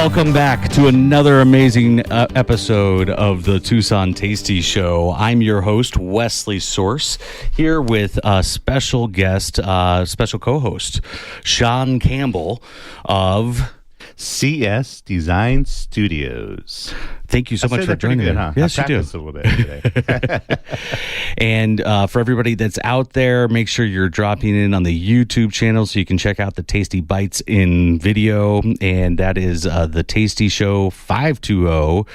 Welcome back to another amazing episode of the Tucson Tasty Show. I'm your host, Wesley Source, here with a special guest, special co-host, Shawn Campbell of CS Design Studios. Thank you so much for joining me. Huh? Yes, I you do. practiced a little bit today. And for everybody that's out there, make sure you're dropping in on the YouTube channel so you can check out the Tasty Bites in video. And that is the Tasty Show 520.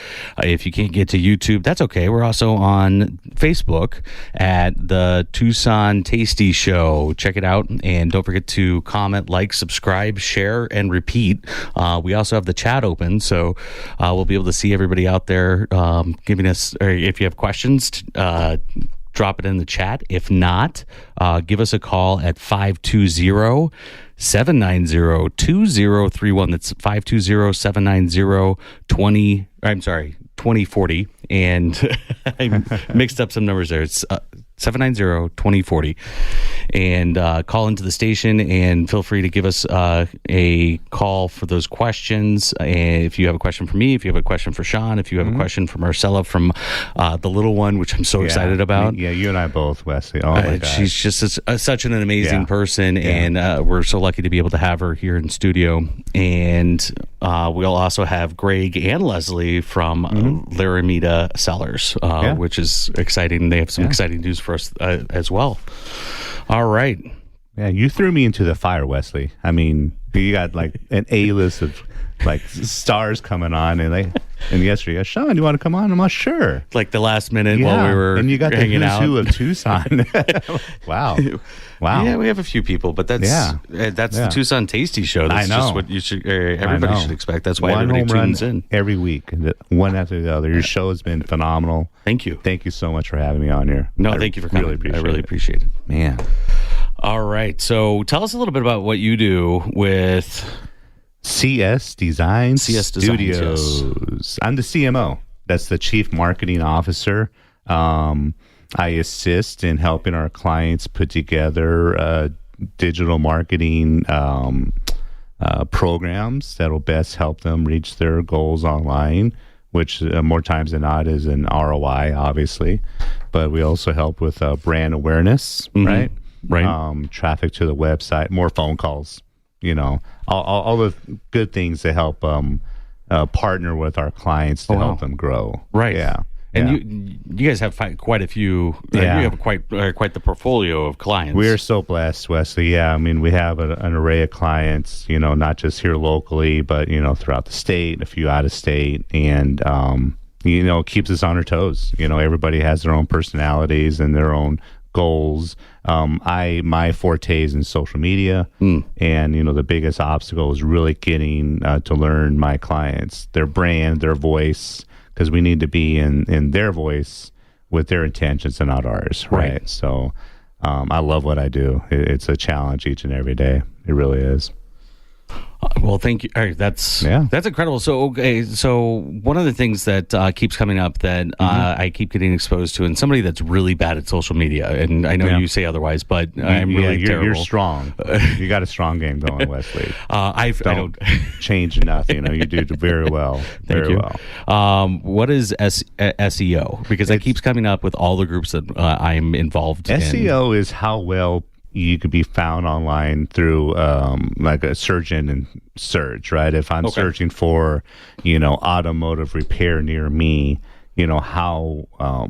If you can't get to YouTube, that's okay. We're also on Facebook at the Tucson Tasty Show. Check it out. And don't forget to comment, like, subscribe, share, and repeat. We also have the chat open, so we'll be able to see everybody out there giving us, or if you have questions, drop it in the chat. If not, give us a call at 520-790-2031. That's 520-790-2040. And I mixed up some numbers there. It's 790-2040. And call into the station and feel free to give us a call for those questions. And if you have a question for me, if you have a question for Shawn, if you have a question for Marcela from the little one, which I'm so excited about. Yeah, you and I both, Wesley. Oh, my God. She's just such an amazing person, and we're so lucky to be able to have her here in studio. And we'll also have Greg and Leslie from Laramita Cellars, which is exciting. They have some exciting news for us as well. All right. Yeah, you threw me into the fire, Wesley. I mean, you got like an A-list of like stars coming on, and yesterday, Shawn, you want to come on? I'm not sure. Like the last minute while we were and you got hanging the who's out. who of Tucson. Wow. Yeah, we have a few people, but that's the Tucson Tasty Show. That's just what you should. Everybody should expect. That's why everybody tunes in every week, one after the other. Your show has been phenomenal. Thank you. Thank you so much for having me on here. No, thank you for coming. I really appreciate it. Man. All right. So tell us a little bit about what you do with CS Design Studios. Yes. I'm the CMO. That's the Chief Marketing Officer. I assist in helping our clients put together digital marketing programs that will best help them reach their goals online, which more times than not is an ROI, obviously. But we also help with brand awareness, right? Right. Traffic to the website, more phone calls, all the good things to help partner with our clients to help them grow. Right. Yeah. And you guys have quite a few. You have quite the portfolio of clients. We are so blessed, Wesley. Yeah, I mean, we have an array of clients. Not just here locally, but throughout the state, a few out of state, and it keeps us on our toes. Everybody has their own personalities and their own goals. My forte is in social media, and the biggest obstacle is really getting to learn my clients, their brand, their voice, because we need to be in their voice with their intentions and not ours, right? So I love what I do. It's a challenge each and every day. It really is. Well, thank you. All right, that's incredible. So, one of the things that keeps coming up that I keep getting exposed to, and somebody that's really bad at social media, and I know you say otherwise, but I'm really terrible. You're strong. You got a strong game going, Wesley. I don't change nothing. You do very well. Thank you. Well. What is SEO? Because that keeps coming up with all the groups that I'm involved in. SEO is how well you could be found online through like a search engine search, right? If I'm searching for, automotive repair near me, how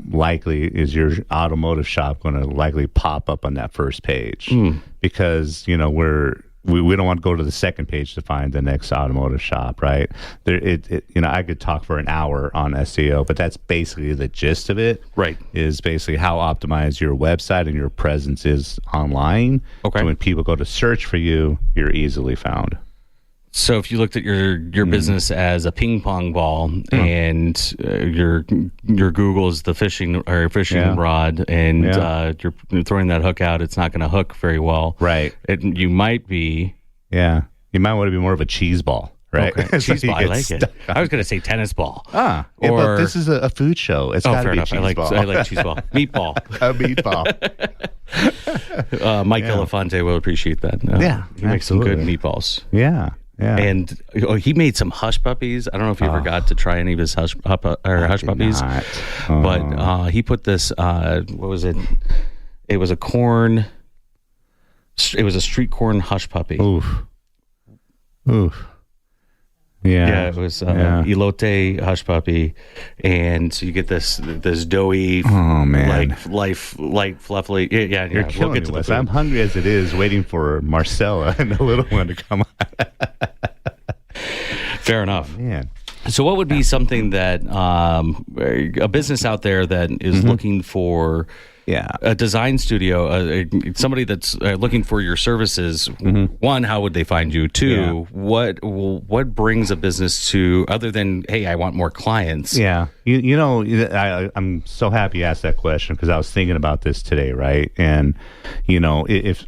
likely is your automotive shop going to likely pop up on that first page? Because, we don't want to go to the second page to find the next automotive shop, right? I could talk for an hour on SEO, but that's basically the gist of it. Right. Is basically how optimized your website and your presence is online. Okay. So when people go to search for you, you're easily found. So if you looked at your business as a ping pong ball, and your Google is the fishing rod, and you're throwing that hook out, it's not going to hook very well. Right. You might be. Yeah. You might want to be more of a cheese ball. Right. Okay. Cheese ball. I like it. I was going to say tennis ball. But this is a food show. It's got to be enough. Cheese ball. I like cheese ball. Meatball. A meatball. Mike Elefante will appreciate that. He makes some good meatballs. Yeah. Yeah. And he made some hush puppies. I don't know if you ever got to try any of his hush puppies, but he put this. What was it? It was a corn. It was a street corn hush puppy. Oof. Yeah, it was elote hush puppy, and so you get this doughy, light, fluffy. Yeah. You're killing me, Wes. I'm hungry as it is, waiting for Marcela and the little one to come on. Fair enough. Man. So, what would be something that a business out there that is looking for? A design studio, somebody that's looking for your services. One, how would they find you? Two, what brings a business to, other than, hey, I want more clients? Yeah, I'm so happy you asked that question, because I was thinking about this today, right? And if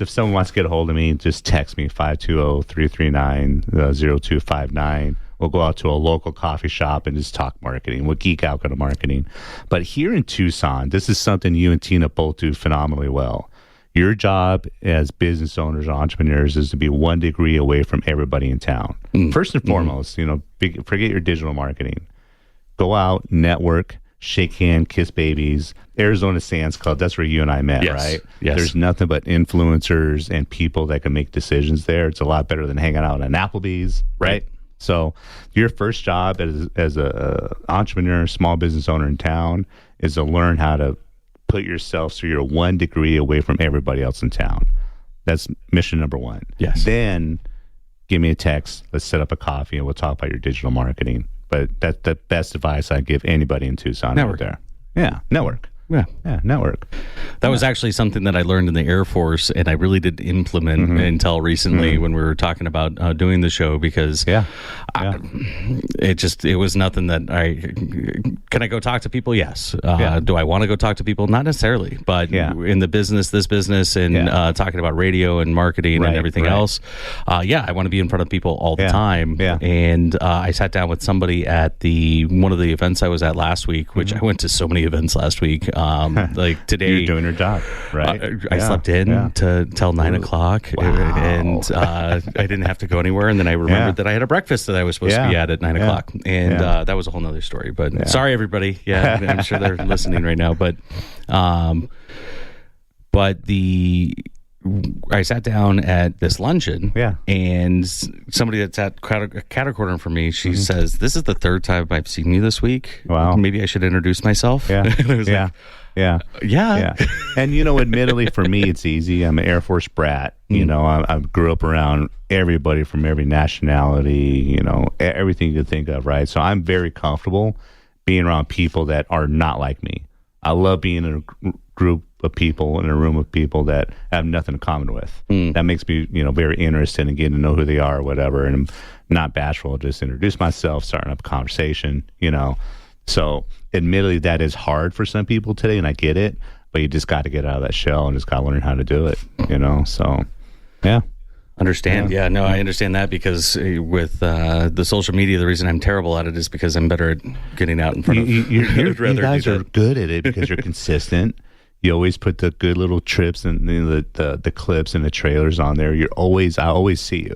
someone wants to get a hold of me, just text me 520-339-0259. We'll go out to a local coffee shop and just talk marketing. We'll geek out on marketing. But here in Tucson, this is something you and Tina both do phenomenally well. Your job as business owners or entrepreneurs is to be 1 degree away from everybody in town. First and foremost, forget your digital marketing. Go out, network, shake hands, kiss babies. Arizona Sands Club, that's where you and I met, right? Yes. There's nothing but influencers and people that can make decisions there. It's a lot better than hanging out at Applebee's, right? So your first job as a entrepreneur, small business owner in town, is to learn how to put yourself so you're 1 degree away from everybody else in town. That's mission number one. Yes. Then give me a text. Let's set up a coffee and we'll talk about your digital marketing. But that's the best advice I give anybody in Tucson out there. Yeah, network. Yeah, network. That was actually something that I learned in the Air Force, and I really didn't implement until recently when we were talking about doing the show, because it was nothing that can I go talk to people? Yes. Do I want to go talk to people? Not necessarily, but in this business and talking about radio and marketing and everything else, I want to be in front of people all the time. And I sat down with somebody at one of the events I was at last week, which I went to so many events last week. Like today, you're doing your job, right? I slept in till 9 o'clock, and I didn't have to go anywhere. And then I remembered that I had a breakfast that I was supposed to be at 9 o'clock, and that was a whole nother story. But sorry, everybody. Yeah, I'm sure they're listening right now. But I sat down at this luncheon, and somebody that's at catty-corner from me, she says, "This is the third time I've seen you this week. Wow, maybe I should introduce myself." Yeah, Yeah. And admittedly, for me, it's easy. I'm an Air Force brat. I grew up around everybody from every nationality. Everything you could think of, right? So I'm very comfortable being around people that are not like me. I love being in a group of people, in a room of people that I have nothing in common with. That makes me, very interested in getting to know who they are or whatever. And I'm not bashful. Just introduce myself, starting up a conversation, So admittedly, that is hard for some people today, and I get it, but you just got to get out of that shell and just got to learn how to do it, So, yeah. Understand. I understand that, because with the social media, the reason I'm terrible at it is because I'm better at getting out in front of you guys are good at it because you're consistent. You always put the good little trips and the clips and the trailers on there. I always see you,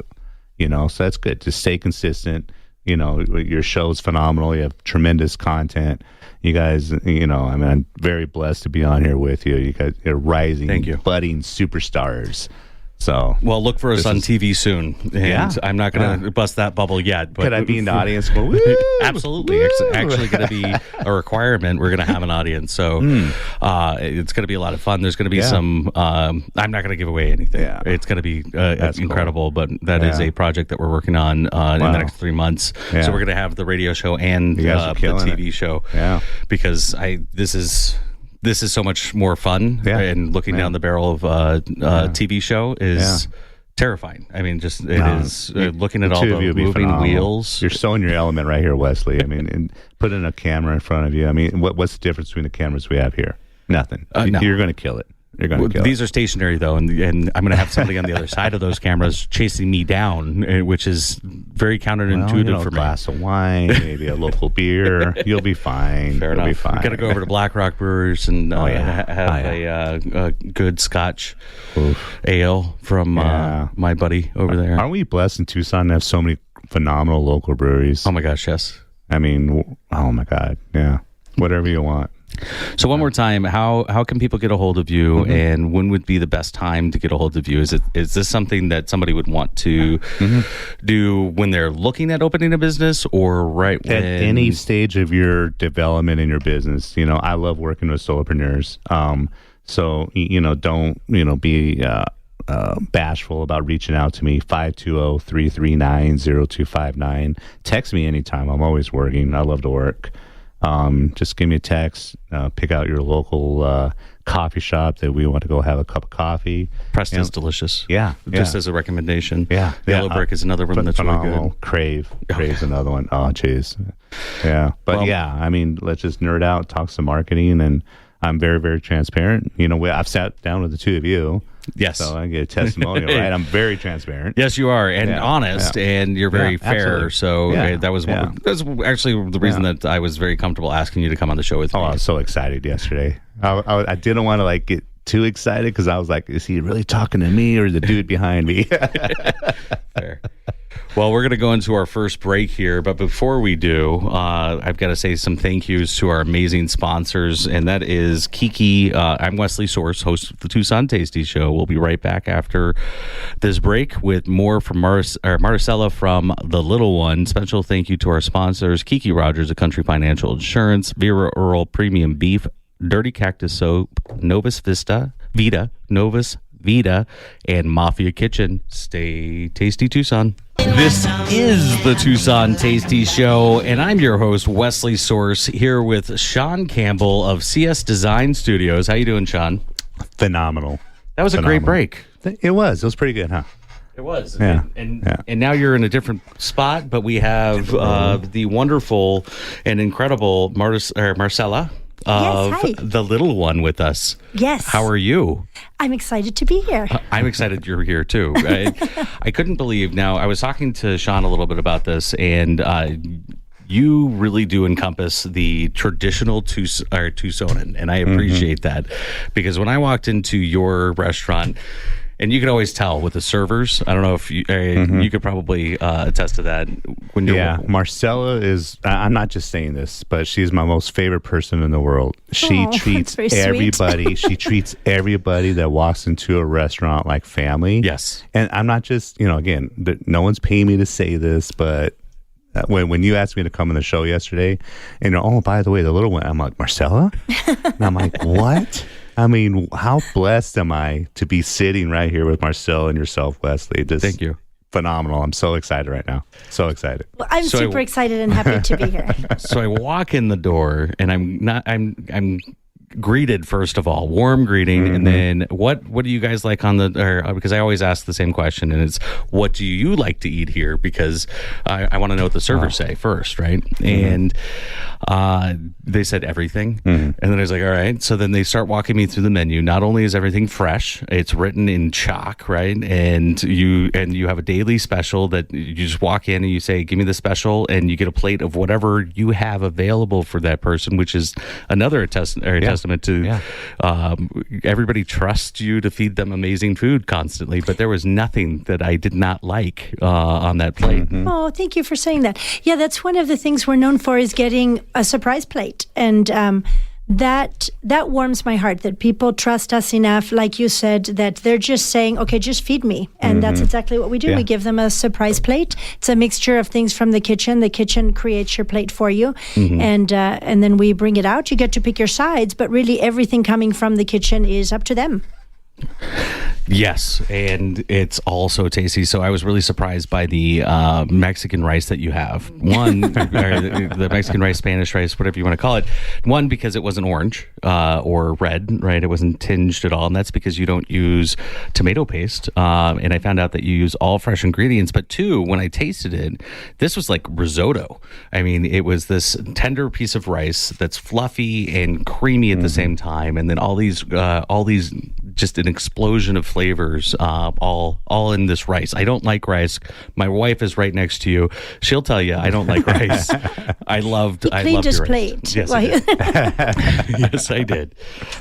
so that's good. Just stay consistent. Your show's phenomenal. You have tremendous content. You guys, I'm very blessed to be on here with you. You guys are rising, budding superstars. So, well, look for us on TV soon. And I'm not going to bust that bubble yet. But could I be in the audience? Go, woo, absolutely. It's actually going to be a requirement. We're going to have an audience. So it's going to be a lot of fun. There's going to be some, I'm not going to give away anything. Yeah. It's going to be incredible, cool. But that is a project that we're working on in the next 3 months. Yeah. So we're going to have the radio show and the TV show. Yeah. Because this is so much more fun, and looking down the barrel of a TV show is terrifying. I mean, just it is looking at all the moving wheels. You're so in your element right here, Wesley. I mean, and putting a camera in front of you. I mean, what's the difference between the cameras we have here? Nothing. No. You're going to kill it. You're going to kill These are stationary though, and I'm going to have somebody on the other side of those cameras chasing me down, which is very counterintuitive for me. A glass of wine, maybe a local beer. You'll be fine. Fair You'll enough. be fine. We've got to go over to Black Rock Brewers and have a good Scotch ale from my buddy over there. Aren't we blessed in Tucson to have so many phenomenal local breweries? Oh my gosh, yes. I mean, oh my God, yeah. Whatever you want. So one more time, how can people get a hold of you, and when would be the best time to get a hold of you? Is this something that somebody would want to do when they're looking at opening a business, or right when... At any stage of your development in your business? I love working with solopreneurs. So don't be bashful about reaching out to me. 520-339-0259. Text me anytime. I'm always working. I love to work. Just give me a text, pick out your local coffee shop that we want to go have a cup of coffee. Preston's delicious. Yeah. Just as a recommendation. Yeah. Yellow Brick is another one that's really good. Crave's another one. Oh, jeez. Yeah. But I mean, let's just nerd out, talk some marketing, and I'm very, very transparent. I've sat down with the two of you. Yes. So I get a testimonial, right? I'm very transparent. Yes, you are, and honest, and you're very fair. Absolutely. So that was actually the reason that I was very comfortable asking you to come on the show with me. Oh, I was so excited yesterday. I didn't want to get too excited because I was like, is he really talking to me or the dude behind me? Fair. Well, we're going to go into our first break here, but before we do, I've got to say some thank yous to our amazing sponsors, and that is Kiki. I'm Wesley Source, host of the Tucson Tasty Show. We'll be right back after this break with more from Marcela from The Little One. Special thank you to our sponsors, Kiki Rogers, a Country Financial Insurance, Vera Earl Premium Beef, Dirty Cactus Soap, Novus Vita, and Mafia Kitchen. Stay tasty, Tucson. This is the Tucson Tasty Show, and I'm your host, Wesley Source, here with Shawn Campbell of CS Design Studios. How you doing, Shawn? Phenomenal. That was a great break. It was pretty good, huh? It was. Yeah. And now you're in a different spot, but we have the wonderful and incredible Marcela of The Little One with us. Yes. How are you? I'm excited to be here. I'm excited you're here too. I couldn't believe. Now, I was talking to Shawn a little bit about this, and you really do encompass the traditional Tucsonan, and I appreciate that, because when I walked into your restaurant, and you could always tell with the servers. I don't know if you could probably attest to that. Marcela is, I'm not just saying this, but she's my most favorite person in the world. She treats everybody. She treats everybody that walks into a restaurant like family. Yes. And I'm not just, again, no one's paying me to say this, but when you asked me to come on the show yesterday, and by the way, The Little One, I'm like, Marcela? And I'm like, what? I mean, how blessed am I to be sitting right here with Marcel and yourself, Wesley? Thank you. Phenomenal. I'm so excited right now. So excited. Well, I'm super excited and happy to be here. So I walk in the door, and I'm greeted, first of all, warm greeting, and then what do you guys like on because I always ask the same question, and it's, what do you like to eat here? Because I want to know what the servers say first, right? And they said everything, and then I was like, all right. So then they start walking me through the menu. Not only is everything fresh, it's written in chalk, right? And you have a daily special that you just walk in and you say, give me the special, and you get a plate of whatever you have available for that person, which is another testament to everybody trusts you to feed them amazing food constantly. But there was nothing that I did not like on that plate. Oh, thank you for saying that. Yeah, that's one of the things we're known for, is getting a surprise plate, and that warms my heart, that people trust us enough, like you said, that they're just saying, okay, just feed me. And that's exactly what we do. We give them a surprise plate. It's a mixture of things from the kitchen. The kitchen creates your plate for you, and then we bring it out. You get to pick your sides, but really everything coming from the kitchen is up to them. Yes, and it's all so tasty. So I was really surprised by the Mexican rice that you have. One, or the Mexican rice, Spanish rice, whatever you want to call it. One, because it wasn't orange or red, right? It wasn't tinged at all, and that's because you don't use tomato paste. And I found out that you use all fresh ingredients. But two, when I tasted it, this was like risotto. I mean, it was this tender piece of rice that's fluffy and creamy at the same time, and then all these just an explosion of flavors, all in this rice. I don't like rice. My wife is right next to you. She'll tell you I don't like rice. I loved his your plate. rice. Yes, I did. Yes, I did.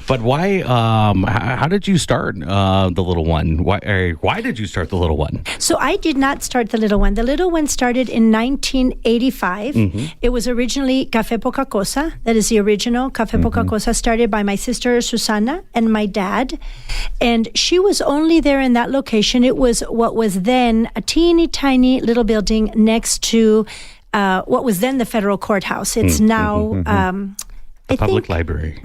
But why? How did you start the little one? Why did you start the little one? So I did not start the little one. The little one started in 1985. It was originally Café Poca Cosa. That is the original Café Poca Cosa, started by my sister Susana and my dad. And she was only there in that location. It was what was then a teeny tiny little building next to what was then the federal courthouse. It's now The public library.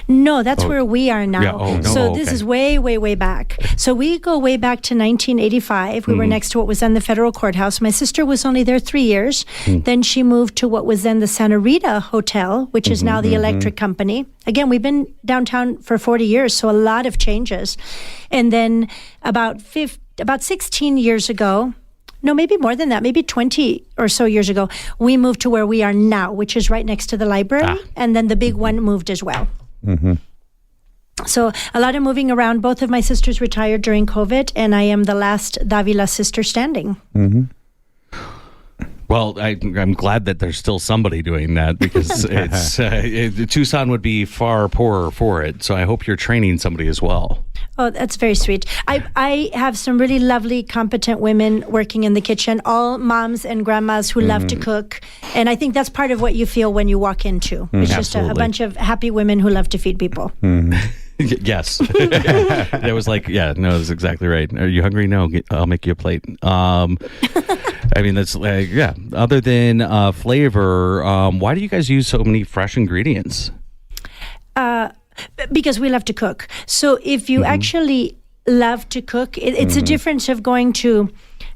No, that's where we are now. Yeah, This is way, way, way back. So we go way back to 1985. We were next to what was then the federal courthouse. My sister was only there 3 years. Then she moved to what was then the Santa Rita Hotel, which is now the electric company. Again, we've been downtown for 40 years, so a lot of changes. And then about 16 years ago, no, maybe more than that, maybe 20 or so years ago, we moved to where we are now, which is right next to the library. And then the big one moved as well. So a lot of moving around. Both of my sisters retired during COVID, and I am the last Davila sister standing. Well, I'm glad that there's still somebody doing that, because Tucson would be far poorer for it. So I hope you're training somebody as well. Oh, that's very sweet. I have some really lovely, competent women working in the kitchen, all moms and grandmas who love to cook. And I think that's part of what you feel when you walk into. It's just a bunch of happy women who love to feed people. Yes. That was that's exactly right. Are you hungry? No, I'll make you a plate. I mean, that's other than flavor, why do you guys use so many fresh ingredients? Because we love to cook. So if you actually love to cook, it's a difference of going to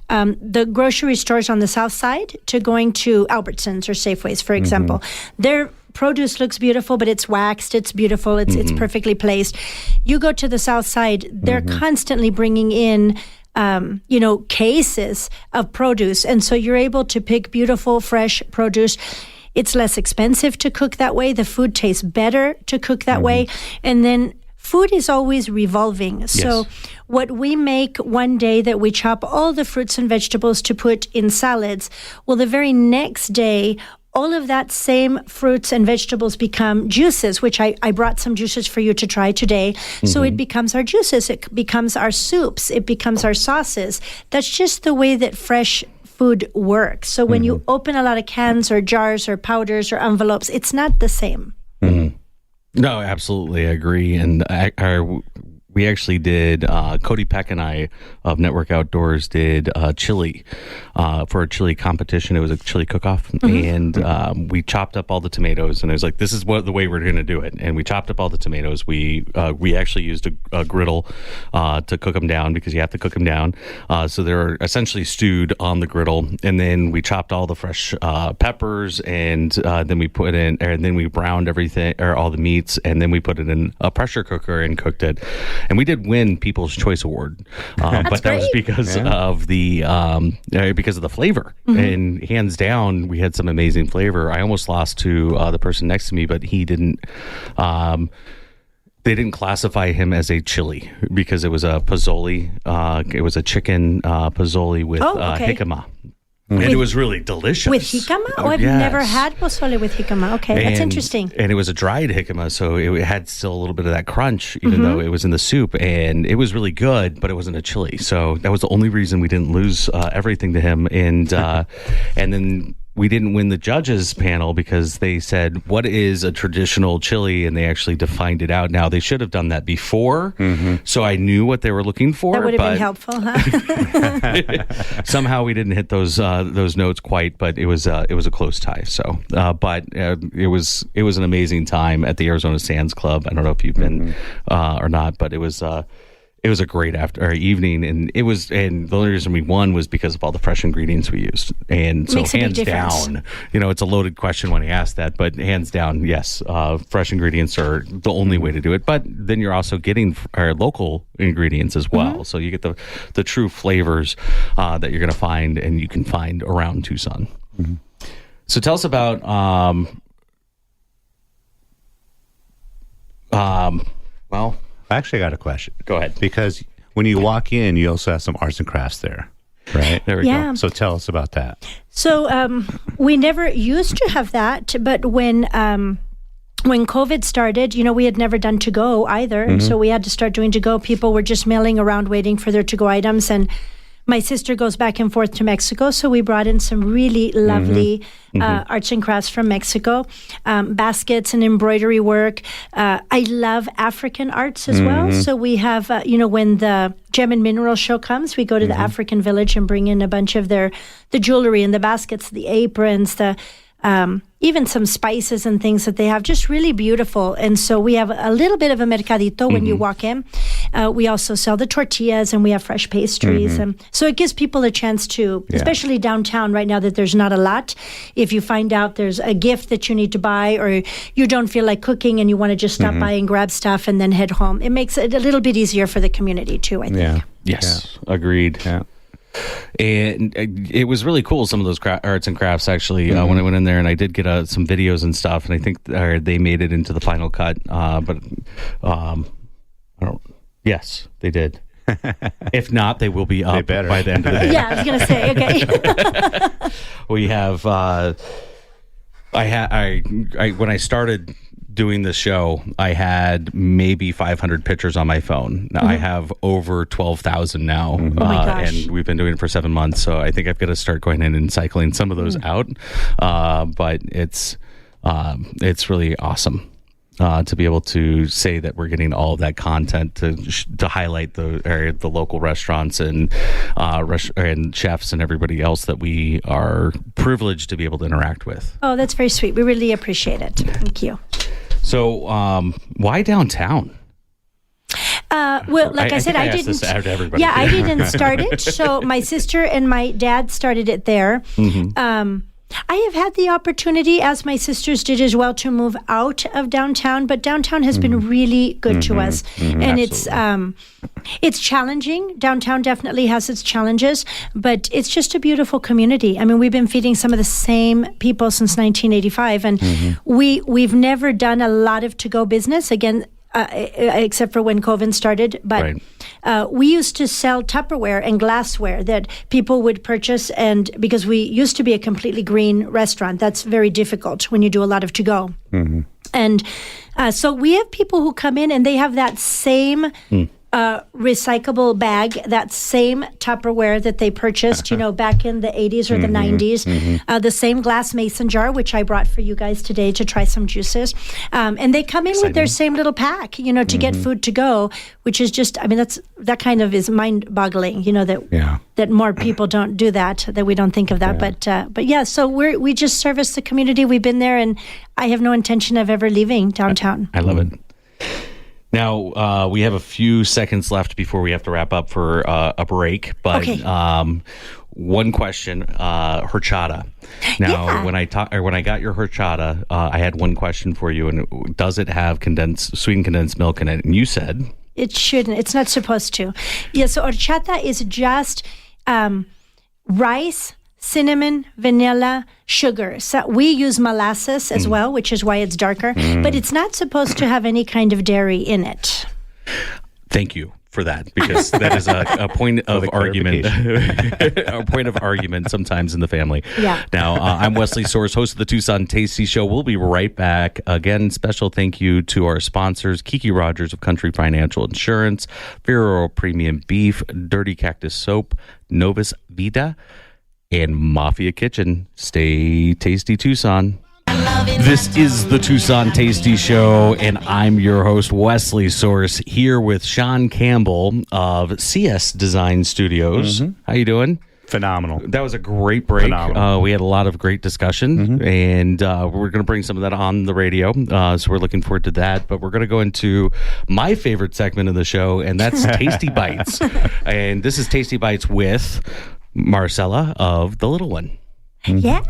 the grocery stores on the south side to going to Albertsons or Safeways, for example. Their produce looks beautiful, but it's waxed, it's beautiful, it's perfectly placed. You go to the south side, they're constantly bringing in cases of produce. And so you're able to pick beautiful, fresh produce. It's less expensive to cook that way. The food tastes better to cook that way. And then food is always revolving. Yes. So what we make one day that we chop all the fruits and vegetables to put in salads, well, the very next day, all of that same fruits and vegetables become juices, which I brought some juices for you to try today. So it becomes our juices, it becomes our soups, it becomes our sauces. That's just the way that fresh food works. So when you open a lot of cans or jars or powders or envelopes, it's not the same. No, absolutely, I agree. And we actually did, Cody Peck and I of Network Outdoors did chili for a chili competition. It was a chili cook-off. And we chopped up all the tomatoes, and I was like, this is the way we're going to do it. And we chopped up all the tomatoes. We actually used a griddle to cook them down, because you have to cook them down. So they're essentially stewed on the griddle. And then we chopped all the fresh peppers, and then we browned everything, or all the meats, and then we put it in a pressure cooker and cooked it. And we did win People's Choice Award, but that was because of the flavor. And hands down, we had some amazing flavor. I almost lost to the person next to me, but he didn't. They didn't classify him as a chili because it was a pozole. It was a chicken pozole with jicama. And it was really delicious. With jicama? I've never had pozole with jicama. Okay, that's interesting. And it was a dried jicama, so it had still a little bit of that crunch, even though it was in the soup. And it was really good, but it wasn't a chili. So that was the only reason we didn't lose everything to him. And and then we didn't win the judges panel because they said, what is a traditional chili? And they actually defined it out. Now, they should have done that before, so I knew what they were looking for. That would have been helpful, huh? Somehow we didn't hit those notes quite, but it was a close tie. So, but it was an amazing time at the Arizona Sands Club. I don't know if you've been or not, but it was a great evening, and the only reason we won was because of all the fresh ingredients we used. And so hands down, it's a loaded question when I ask that, but hands down, yes, fresh ingredients are the only way to do it. But then you're also getting our local ingredients as well. So you get the true flavors that you're going to find, and you can find around Tucson. So tell us about, Actually, I got a question. Go ahead. Because when you walk in, you also have some arts and crafts there, right? There we go. So tell us about that. So we never used to have that, but when COVID started, we had never done to-go either. So we had to start doing to-go. People were just milling around waiting for their to-go items. And my sister goes back and forth to Mexico. So we brought in some really lovely arts and crafts from Mexico, baskets and embroidery work. I love African arts as well. So we have, when the Gem and Mineral Show comes, we go to the African village and bring in a bunch of the jewelry and the baskets, the aprons, even some spices and things that they have, just really beautiful. And so we have a little bit of a mercadito when you walk in. We also sell the tortillas and we have fresh pastries. So it gives people a chance to, especially downtown right now that there's not a lot. If you find out there's a gift that you need to buy or you don't feel like cooking and you want to just stop by and grab stuff and then head home, it makes it a little bit easier for the community too, I think. Yeah. Yes. Agreed. Yeah. And it was really cool, some of those arts and crafts, actually, when I went in there, and I did get some videos and stuff, and I think they made it into the final cut. But I don't. Yes, they did. If not, they will be up by the end of the day. Yeah, I was going to say, okay. We have, when I started doing the show, I had maybe 500 pictures on my phone. Now I have over 12,000 now, Oh my gosh. and we've been doing it for 7 months. So I think I've got to start going in and cycling some of those out. But it's really awesome to be able to say that we're getting all of that content to highlight the local restaurants and chefs and everybody else that we are privileged to be able to interact with. Oh, that's very sweet. We really appreciate it. Thank you. So, why downtown? Well, like I said, I didn't. This out to everybody. Yeah, I didn't start it. So my sister and my dad started it there. I have had the opportunity, as my sisters did as well, to move out of downtown, but downtown has been really good to us, and it's challenging. Downtown definitely has its challenges, but it's just a beautiful community. I mean, we've been feeding some of the same people since 1985, and we've never done a lot of to-go business again. Except for when COVID started. But we used to sell Tupperware and glassware that people would purchase. And because we used to be a completely green restaurant, that's very difficult when you do a lot of to-go. And so we have people who come in and they have that same recyclable bag, that same Tupperware that they purchased, back in the 80s or the 90s, the same glass mason jar, which I brought for you guys today to try some juices. And they come in with their same little pack, to get food to go, which is just, that kind of is mind-boggling, that more people don't do that we don't think of that. But yeah, so we just service the community. We've been there, and I have no intention of ever leaving downtown. I love it. Now, we have a few seconds left before we have to wrap up for a break. But one question, horchata. Now, when I got your horchata, I had one question for you. And does it have sweetened condensed milk in it? And you said it shouldn't. It's not supposed to. Yeah. So horchata is just rice, cinnamon, vanilla, sugar. So we use molasses as well, which is why it's darker. But it's not supposed to have any kind of dairy in it. Thank you for that, because that is a point of argument. A point of argument sometimes in the family. Yeah. Now, I'm Wesley Soares, host of the Tucson Tasty Show. We'll be right back. Again, special thank you to our sponsors, Kiki Rogers of Country Financial Insurance, Vero Premium Beef, Dirty Cactus Soap, Novus Vida, and Mafia Kitchen. Stay tasty, Tucson. This is the Tucson Tasty Show, and I'm your host, Wesley Soares, here with Shawn Campbell of CS Design Studios. How you doing? Phenomenal. That was a great break. We had a lot of great discussion, and we're going to bring some of that on the radio, so we're looking forward to that. But we're going to go into my favorite segment of the show, and that's Tasty Bites. And this is Tasty Bites with Marcela of The Little One. Yeah.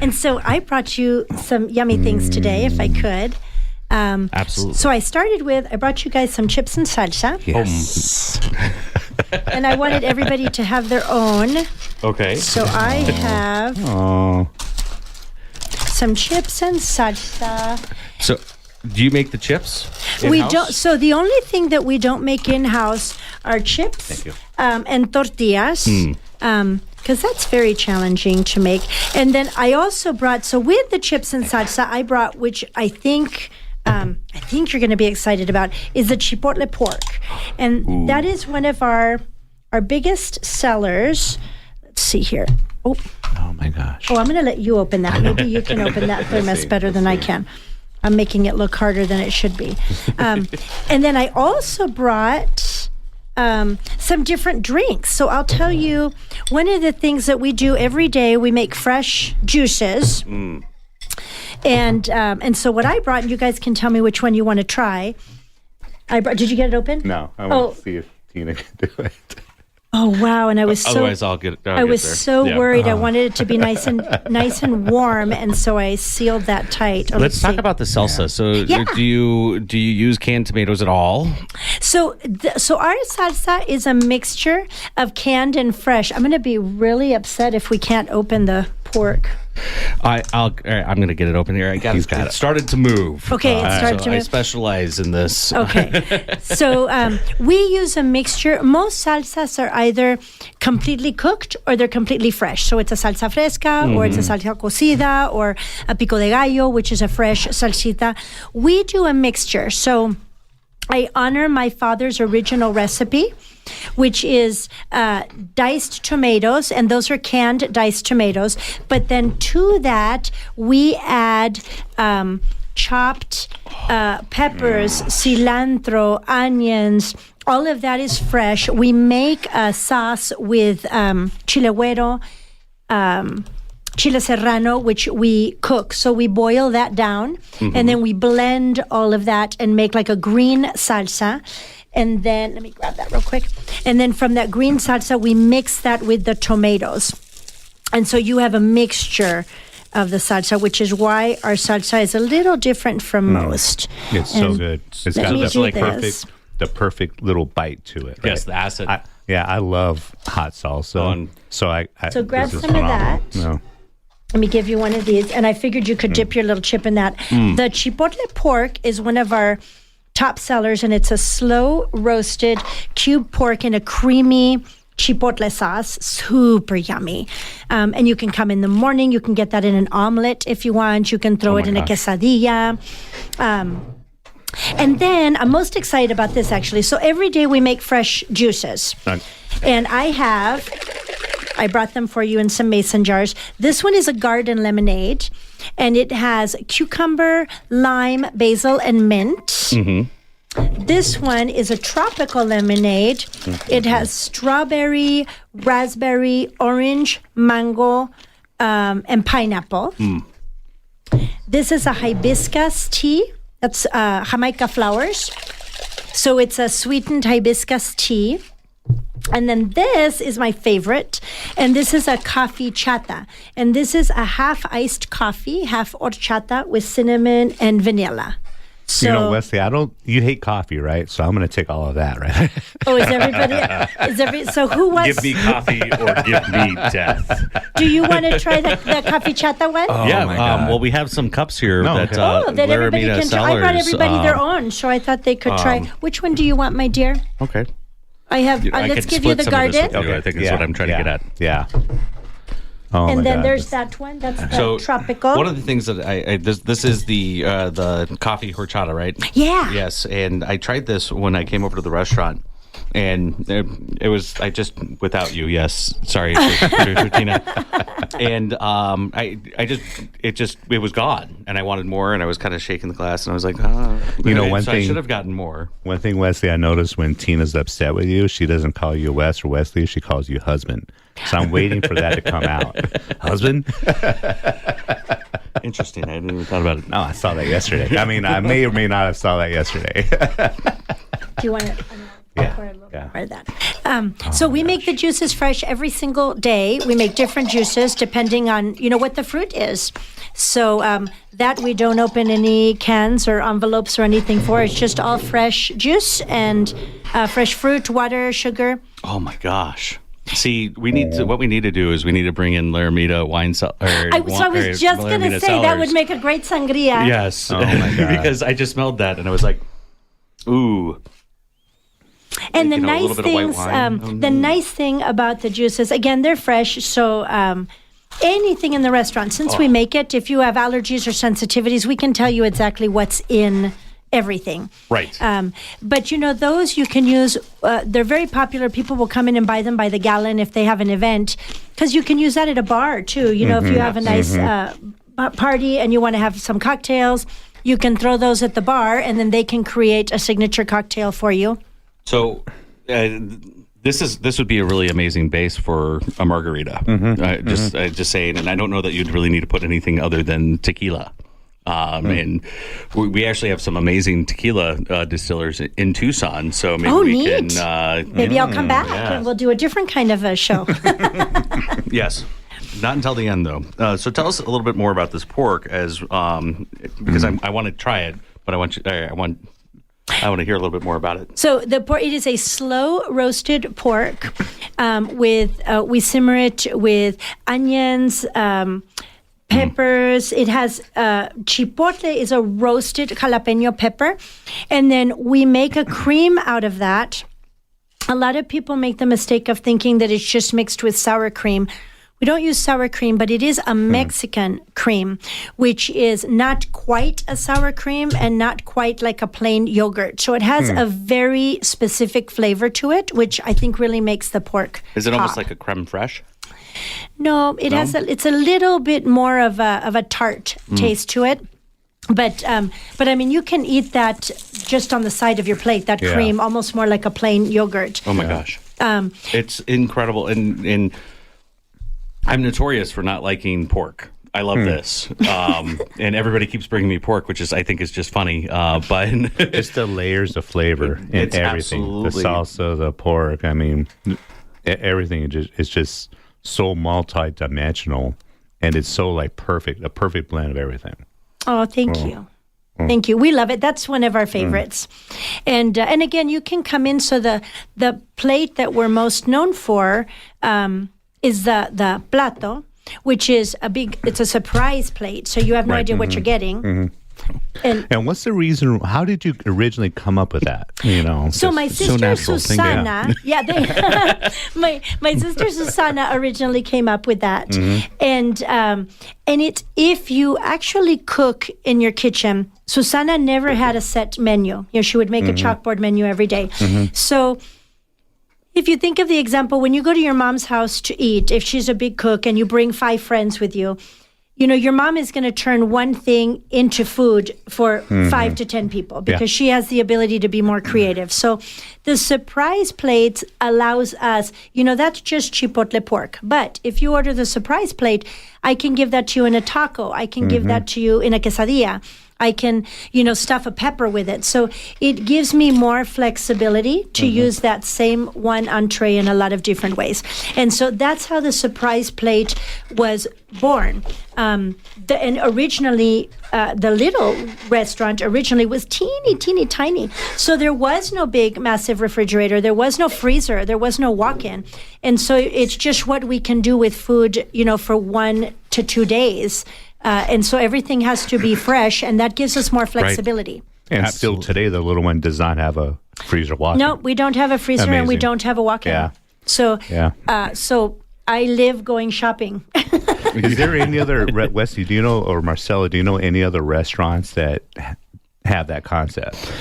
And so I brought you some yummy things today, if I could. Absolutely. So I brought you guys some chips and salsa. Yes. And I wanted everybody to have their own. Okay. So I have some chips and salsa. do you make the chips? We in-house? don't. So the only thing that we don't make in-house are chips Thank you. And tortillas. Because that's very challenging to make. And then I also brought, so with the chips and salsa, I brought, which I think you're going to be excited about, is the chipotle pork. And that is one of our biggest sellers. Let's see here. Oh my gosh. I'm going to let you open that. Maybe you can open that thermos better than I can. I'm making it look harder than it should be. And then I also brought some different drinks. So I'll tell you, one of the things that we do every day, we make fresh juices. And so what I brought, and you guys can tell me which one you want to try. Did you get it open? No, I want to see if Tina can do it. Oh wow! And I was Otherwise, I'll get there. I was so worried. I wanted it to be nice and warm, and so I sealed that tight. Let's talk about the salsa. So, do you use canned tomatoes at all? So our salsa is a mixture of canned and fresh. I'm going to be really upset if we can't open the pork. I'm going to get it open here. It started to move. Okay, it started to move. I specialize in this. Okay, so we use a mixture. Most salsas are either completely cooked or they're completely fresh. So it's a salsa fresca, or it's a salsa cocida, or a pico de gallo, which is a fresh salsita. We do a mixture. So I honor my father's original recipe, which is diced tomatoes, and those are canned diced tomatoes. But then to that, we add chopped peppers, cilantro, onions. All of that is fresh. We make a sauce with chile güero, chile serrano, which we cook. So we boil that down, and then we blend all of that and make like a green salsa. And then, let me grab that real quick. And then from that green salsa, we mix that with the tomatoes. And so you have a mixture of the salsa, which is why our salsa is a little different from most. It's so good. It's got the perfect little bite to it. Right? Yes, the acid. I love hot salsa. So grab some of that. No. Let me give you one of these. And I figured you could dip your little chip in that. The chipotle pork is one of our top sellers, and it's a slow roasted cube pork in a creamy chipotle sauce. Super yummy. And you can come in the morning. You can get that in an omelet if you want. You can throw it in a quesadilla. And then I'm most excited about this, actually. So every day we make fresh juices. And I brought them for you in some mason jars. This one is a garden lemonade, and it has cucumber, lime, basil, and mint. This one is a tropical lemonade. It has strawberry, raspberry, orange, mango, and pineapple. This is a hibiscus tea. That's Jamaica flowers. So it's a sweetened hibiscus tea. And then this is my favorite, and this is a coffee chata. And this is a half iced coffee, half horchata with cinnamon and vanilla. So, Wesley, you hate coffee, right? So I'm going to take all of that, right? Oh, so who wants? Give me coffee or give me death. Do you want to try the coffee chata one? Oh, yeah, my God. well, we have some cups here that that everybody Laramita can try. I brought Cellars, everybody their own, so I thought they could try. Which one do you want, my dear? Okay. I have, let's give you the garden. I think is what I'm trying to get at. Yeah. Oh, and then there's that one. That's the tropical. One of the things that this is the coffee horchata, right? Yeah. Yes, and I tried this when I came over to the restaurant, and it was without you. Yes, sorry, producer Tina. And it was gone, and I wanted more, and I was kind of shaking the glass, and I was like, one thing I should have gotten more. One thing, Wesley, I noticed when Tina's upset with you, she doesn't call you Wes or Wesley; she calls you husband. So I'm waiting for that to come out. Husband? Interesting. I hadn't even thought about it. No, I saw that yesterday. I mean, I may or may not have saw that yesterday. Do you want to? More of that. So we make the juices fresh every single day. We make different juices depending on what the fruit is. So that we don't open any cans or envelopes or anything for. It's just all fresh juice and fresh fruit, water, sugar. Oh my gosh. See, what we need to do is we need to bring in Laramita wine cellar. I was just going to say that would make a great sangria. Yes, oh my God. because I just smelled that and I was like, ooh. And the nice thing about the juices, again, they're fresh. So anything in the restaurant, since we make it, if you have allergies or sensitivities, we can tell you exactly what's in everything. Right. But those you can use, they're very popular. People will come in and buy them by the gallon if they have an event, because you can use that at a bar too. If you have a nice party and you want to have some cocktails, you can throw those at the bar and then they can create a signature cocktail for you. So this would be a really amazing base for a margarita. Just saying, and I don't know that you'd really need to put anything other than tequila. And we actually have some amazing tequila distillers in Tucson. So maybe we neat. can. Maybe I'll come back and we'll do a different kind of a show. Yes. Not until the end, though. So tell us a little bit more about this pork, because I want to try it, but I want to hear a little bit more about it. So the pork, it is a slow roasted pork. We simmer it with onions, peppers. It has chipotle is a roasted jalapeno pepper, and then we make a cream out of that. A lot of people make the mistake of thinking that it's just mixed with sour cream. We don't use sour cream, but it is a Mexican cream, which is not quite a sour cream and not quite like a plain yogurt. So it has a very specific flavor to it, which I think really makes the pork Is it almost pop. like a creme fraiche? No, it's a little bit more of a tart taste to it. But I mean, you can eat that just on the side of your plate, that cream, almost more like a plain yogurt. Oh, my gosh. It's incredible. And I'm notorious for not liking pork. I love this. And everybody keeps bringing me pork, which I think is just funny. But it's the layers of flavor in it's everything. Absolutely. The salsa, the pork. I mean, everything is just so multi-dimensional, and it's so a perfect blend of everything. Oh, thank you. Thank you. We love it. That's one of our favorites. And again, you can come in. So the plate that we're most known for is the plato, which is it's a surprise plate. So you have no idea what you're getting. And what's the reason? How did you originally come up with that? So my sister Susana, my sister Susana originally came up with that, and it's if you actually cook in your kitchen. Susana never had a set menu. She would make a chalkboard menu every day. So if you think of the example, when you go to your mom's house to eat, if she's a big cook and you bring 5 friends with you, your mom is going to turn one thing into food for 5 to 10 people because she has the ability to be more creative. So the surprise plate allows us, that's just chipotle pork. But if you order the surprise plate, I can give that to you in a taco. I can give that to you in a quesadilla. I can, stuff a pepper with it. So it gives me more flexibility to use that same one entree in a lot of different ways. And so that's how the surprise plate was born. And originally, the little restaurant originally was teeny tiny. So there was no big, massive refrigerator. There was no freezer. There was no walk-in. And so it's just what we can do with food, for 1 to 2 days. And so everything has to be fresh, and that gives us more flexibility. Right. And still today, the little one does not have a freezer walk-in. No, we don't have a freezer, and we don't have a walk-in. Yeah. So I live going shopping. Is there any other, Wesley, do you know, or Marcela, do you know any other restaurants that have that concept?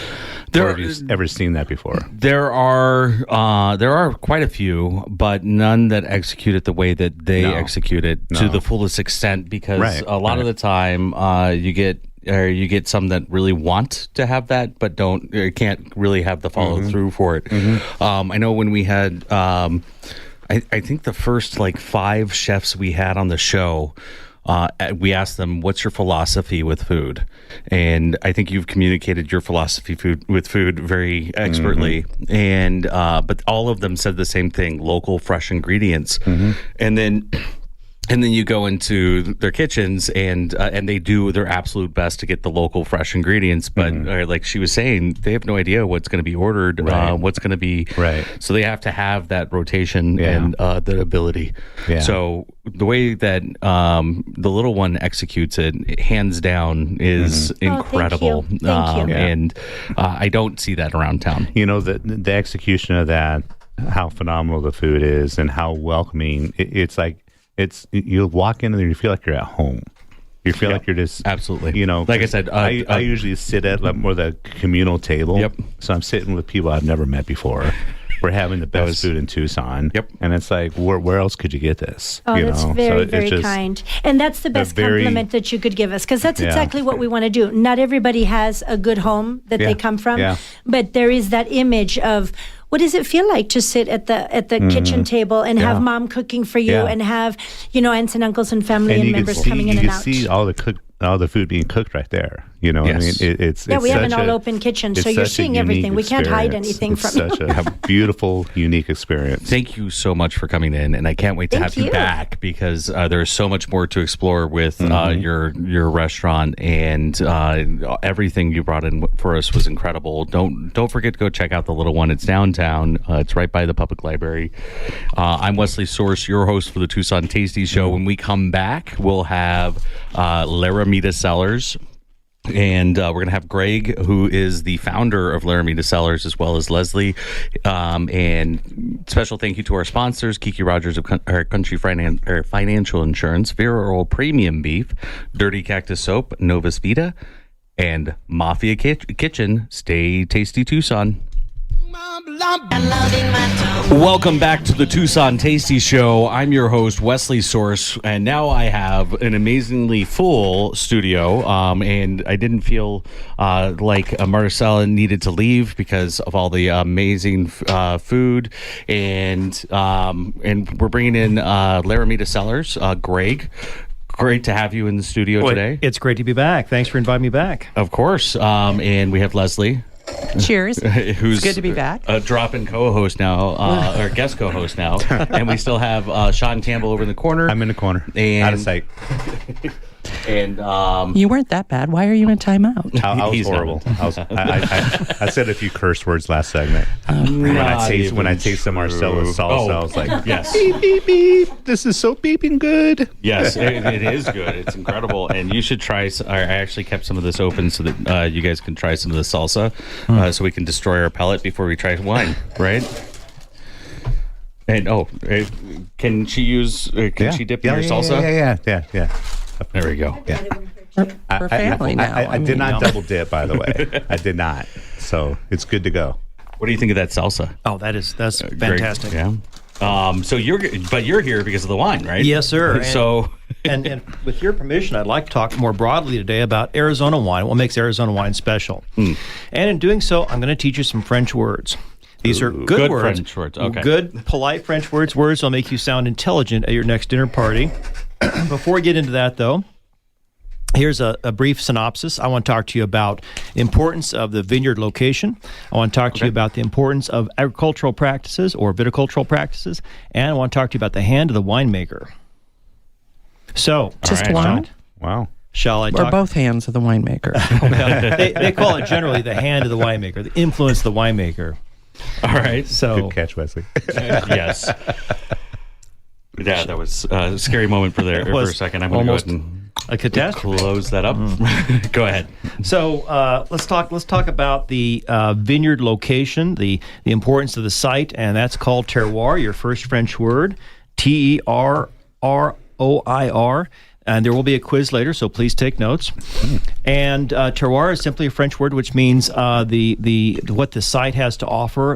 Or have you ever seen that before? There are quite a few, but none that execute it the way that they execute it to the fullest extent. Because a lot of the time, you get some that really want to have that, but can't really have the follow through for it. I know when we had, I think the first 5 chefs we had on the show. We asked them, what's your philosophy with food? And I think you've communicated your philosophy with food very expertly. And but all of them said the same thing: local, fresh ingredients. And then And then you go into their kitchens, and they do their absolute best to get the local fresh ingredients. But like she was saying, they have no idea what's going to be ordered, what's going to be. Right. So they have to have that rotation and the ability. Yeah. So the way that the little one executes it, hands down, is incredible. Thank you. And I don't see that around town. You know, the execution of that, how phenomenal the food is, and how welcoming. It's like. You walk in there and you feel like you're at home. You feel like you're just absolutely. You know, like I said, I usually sit at more the communal table. Yep. So I'm sitting with people I've never met before. We're having the best food in Tucson. Yep. And it's like, where else could you get this? Oh, that's very, very kind. And that's the best compliment that you could give us, because that's exactly what we want to do. Not everybody has a good home that they come from, but there is that image of, what does it feel like to sit at the kitchen table and have mom cooking for you and have, aunts and uncles and family and members coming in and out? You can see all the food being cooked right there. You know, I mean, it's we have an all-open kitchen, so you're seeing everything. We can't hide anything from you. It's such a beautiful, unique experience. Thank you so much for coming in, and I can't wait to have you back, because there's so much more to explore with your restaurant, and everything you brought in for us was incredible. Don't forget to go check out the little one. It's downtown. It's right by the public library. I'm Wesley Source, your host for the Tucson Tasty Show. When we come back, we'll have Laramita Cellars. And we're going to have Greg, who is the founder of Laramita Cellars, as well as Leslie. And special thank you to our sponsors, Kiki Rogers of Country Financial Insurance, Viral Premium Beef, Dirty Cactus Soap, Novus Vita, and Mafia Kitchen. Stay tasty, Tucson. Welcome back to the Tucson Tasty Show. I'm your host, Wesley Source, and now I have an amazingly full studio, and I didn't feel like Marcela needed to leave because of all the amazing food, and we're bringing in Laramita Cellars, Greg. Great to have you in the studio today. It's great to be back. Thanks for inviting me back. Of course. And we have Leslie. Cheers. Who's it's good to be back. A drop-in co-host now, or guest co-host now. And we still have Shawn Campbell over in the corner. I'm in the corner. And, out of sight. And you weren't that bad. Why are you in timeout? I was horrible. I said a few curse words last segment. When I tasted Marcela's salsa, I was like, yes. Beep, beep, beep. This is so beeping good. Yes, it is good. It's incredible. And you should try. I actually kept some of this open so that you guys can try some of the salsa, so we can destroy our palate before we try wine, right? And can she use? Can she dip in your salsa? Yeah. There we go. Yeah. We're family now. I did not double dip, by the way. I did not. So it's good to go. What do you think of that salsa? Oh, that's fantastic. Great. Yeah. So you're here because of the wine, right? Yes, sir. And with your permission, I'd like to talk more broadly today about Arizona wine, what makes Arizona wine special. And in doing so, I'm going to teach you some French words. These are good words. French words. Okay. Good, polite French words that'll make you sound intelligent at your next dinner party. Before we get into that, though, here's a brief synopsis. I want to talk to you about the importance of the vineyard location. I want to talk to you about the importance of agricultural practices or viticultural practices. And I want to talk to you about the hand of the winemaker. So, just one? Wow. Shall I talk? Or both hands of the winemaker. They call it generally the hand of the winemaker, the influence of the winemaker. All right. So, good catch, Wesley. Yes. Yeah, that was a scary moment for a second. I'm going to go ahead and a catastrophe. Close that up. Go ahead. So let's talk about the vineyard location, the importance of the site, and that's called terroir. Your first French word, terroir. And there will be a quiz later, so please take notes. And terroir is simply a French word which means what the site has to offer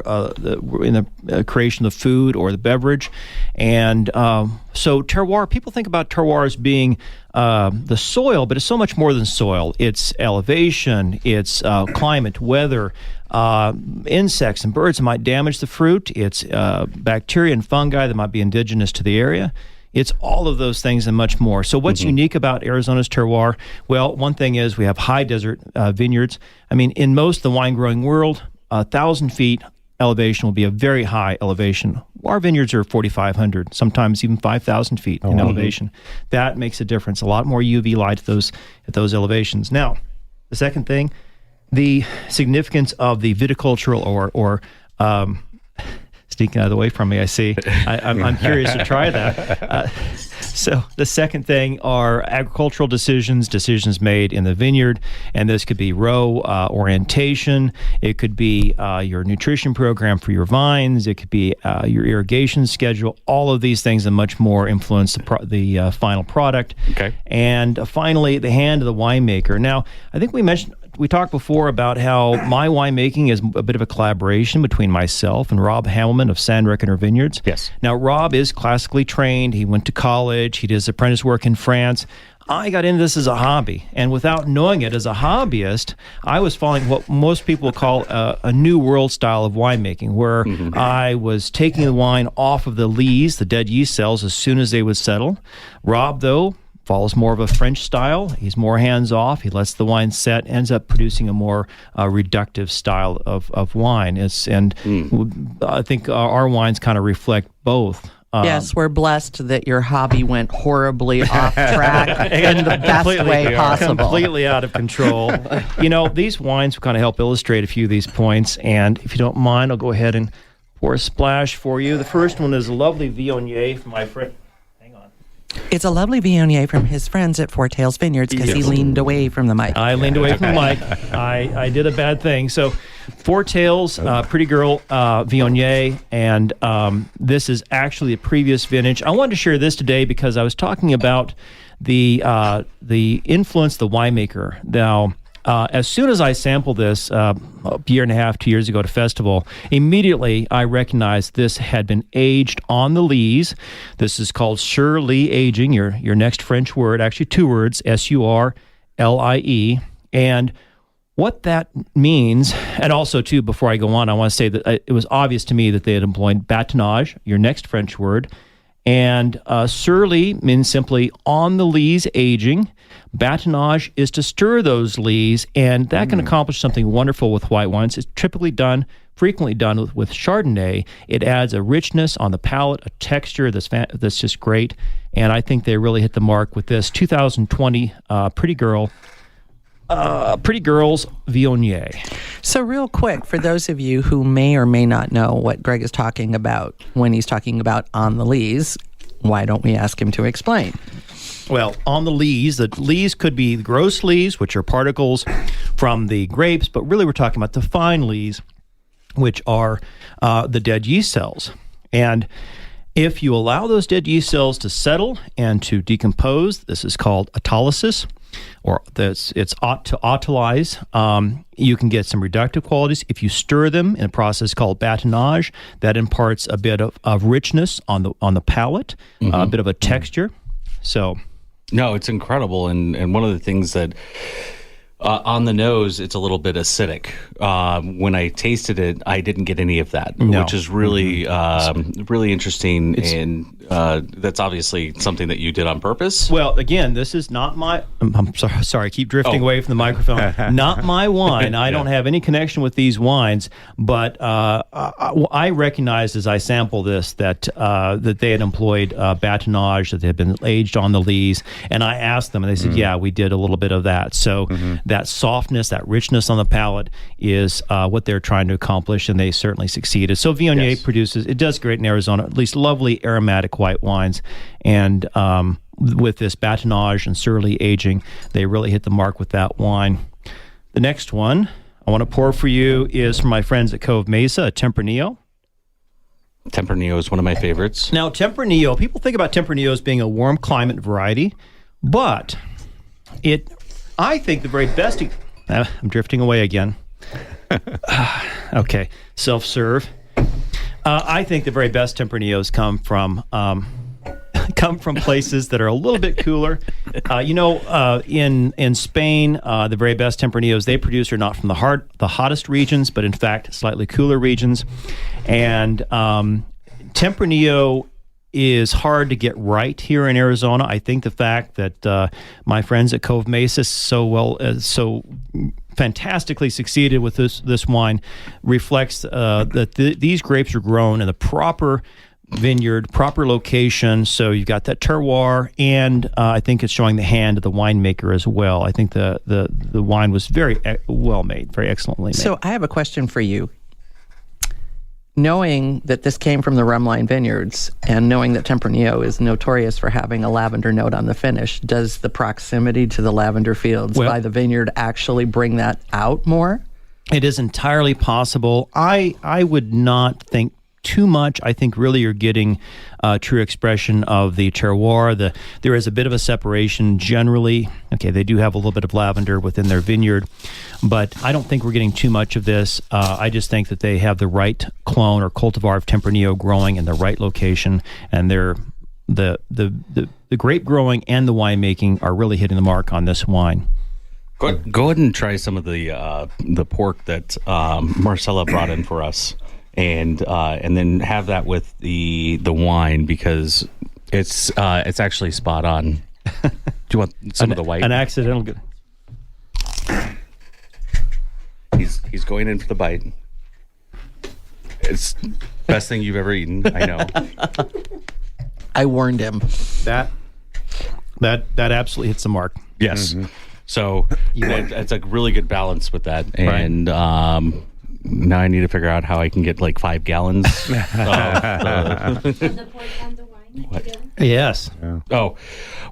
in the creation of food or the beverage. And so terroir, people think about terroir as being the soil, but it's so much more than soil. It's elevation, it's climate, weather, insects and birds that might damage the fruit. It's bacteria and fungi that might be indigenous to the area. It's all of those things and much more. So what's unique about Arizona's terroir? Well, one thing is we have high desert vineyards. I mean, in most of the wine-growing world, 1,000 feet elevation will be a very high elevation. Our vineyards are 4,500, sometimes even 5,000 feet in elevation. That makes a difference. A lot more UV light at those elevations. Now, the second thing, the significance of the viticultural or sneaking out of the way from me, I see. I'm curious to try that. So the second thing are agricultural decisions made in the vineyard, and this could be row orientation. It could be your nutrition program for your vines. It could be your irrigation schedule. All of these things and much more influence the final product. Okay. And finally, the hand of the winemaker. Now, I think we talked before about how my winemaking is a bit of a collaboration between myself and Rob Hamilman of San Reckoner Vineyards. Yes. Now, Rob is classically trained. He went to college. He did his apprentice work in France. I got into this as a hobby, and without knowing it as a hobbyist, I was following what most people call a new world style of winemaking, where I was taking the wine off of the lees, the dead yeast cells, as soon as they would settle. Rob, though, follows more of a French style. He's more hands-off. He lets the wine set, ends up producing a more reductive style of wine. I think our wines kind of reflect both. Yes, we're blessed that your hobby went horribly off track in the best way possible. Completely out of control. These wines kind of help illustrate a few of these points, and if you don't mind, I'll go ahead and pour a splash for you. The first one is a lovely Viognier from my friend. It's a lovely Viognier from his friends at Four Tails Vineyards because he leaned away from the mic. I leaned away from the mic. I did a bad thing. So, Four Tails, Pretty Girl Viognier, and this is actually a previous vintage. I wanted to share this today because I was talking about the influence of the winemaker. Now, as soon as I sampled this a year and a half, 2 years ago at a festival, immediately I recognized this had been aged on the lees. This is called sur-lie aging, your next French word, actually two words, S-U-R-L-I-E. And what that means, and also, too, before I go on, I want to say that it was obvious to me that they had employed batonnage, your next French word, and sur-lie means simply on the lees aging. Batonnage is to stir those lees, and that can accomplish something wonderful with white wines. It's frequently done with Chardonnay. It adds a richness on the palate, a texture that's just great, and I think they really hit the mark with this 2020 Pretty Girls Viognier. So real quick, for those of you who may or may not know what Greg is talking about when he's talking about on the lees, why don't we ask him to explain? Well, on the lees could be the gross lees, which are particles from the grapes, but really we're talking about the fine lees, which are the dead yeast cells. And if you allow those dead yeast cells to settle and to decompose, this is called autolysis, or it's to autolyze. You can get some reductive qualities. If you stir them in a process called batonnage, that imparts a bit of richness on the palate, a bit of a texture. So, no, it's incredible, and one of the things that on the nose, it's a little bit acidic. When I tasted it, I didn't get any of that, which is really really interesting, and that's obviously something that you did on purpose. Well, again, this is not my... I'm sorry, I keep drifting away from the microphone. Not my wine. I don't have any connection with these wines, but I recognized as I sampled this that they had employed batonnage, that they had been aged on the lees, and I asked them, and they said, yeah, we did a little bit of that. So that softness, that richness on the palate is what they're trying to accomplish, and they certainly succeeded. So Viognier produces, it does great in Arizona, at least lovely aromatic white wines, and with this batonnage and sur-lie aging, they really hit the mark with that wine. The next one I want to pour for you is from my friends at Cove Mesa, a Tempranillo. Tempranillo is one of my favorites. Now, Tempranillo, people think about Tempranillo as being a warm climate variety, but I think the very best... I'm drifting away again. Okay, self-serve. I think the very best Tempranillos come from places that are a little bit cooler. In Spain, the very best Tempranillos they produce are not from the hottest regions, but in fact slightly cooler regions. And Tempranillo is hard to get right here in Arizona. I think the fact that my friends at Cove Mesa so fantastically succeeded with this wine reflects that these grapes are grown in the proper vineyard, proper location. So you've got that terroir, and I think it's showing the hand of the winemaker as well. I think the wine was very well made, very excellently made. So I have a question for you. Knowing that this came from the Rumline Vineyards and knowing that Tempranillo is notorious for having a lavender note on the finish, does the proximity to the lavender fields by the vineyard actually bring that out more? It is entirely possible. I would not think too much. I think really you're getting a true expression of the terroir. There is a bit of a separation generally. Okay, they do have a little bit of lavender within their vineyard, but I don't think we're getting too much of this. I just think that they have the right clone or cultivar of Tempranillo growing in the right location, and they're the grape growing and the winemaking are really hitting the mark on this wine. Go ahead and try some of the pork that Marcela brought in for us. And then have that with the wine, because it's actually spot on. Do you want some of the white? An accidental good. He's going in for the bite. It's best thing you've ever eaten. I know. I warned him. That absolutely hits the mark. Yes. Mm-hmm. So it's a really good balance with that, and. Right. Now I need to figure out how I can get like 5 gallons. Of the pork and the wine together? Yes. Yeah. Oh,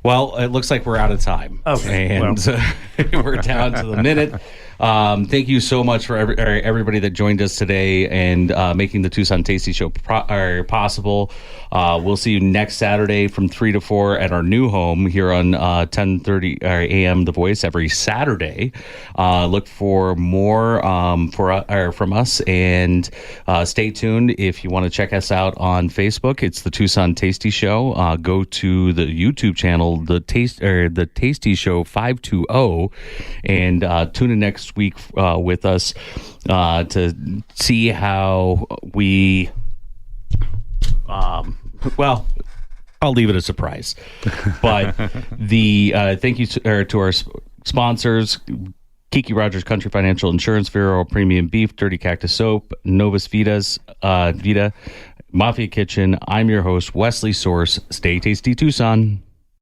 well, it looks like we're out of time. Okay. And we're down to the minute. Thank you so much for everybody that joined us today and making the Tucson Tasty Show possible. We'll see you next Saturday from 3 to 4 at our new home here on 10:30 a.m. The Voice every Saturday. Look for more from us, and stay tuned. If you want to check us out on Facebook, it's the Tucson Tasty Show. Go to the YouTube channel, the Tasty Show 520, and tune in next week with us to see how we well, I'll leave it a surprise. But thank you to our sponsors: Kiki Rogers Country Financial Insurance Bureau, Premium Beef, Dirty Cactus Soap, Novus Vita, Mafia Kitchen. I'm your host, Wesley Source. Stay tasty, Tucson.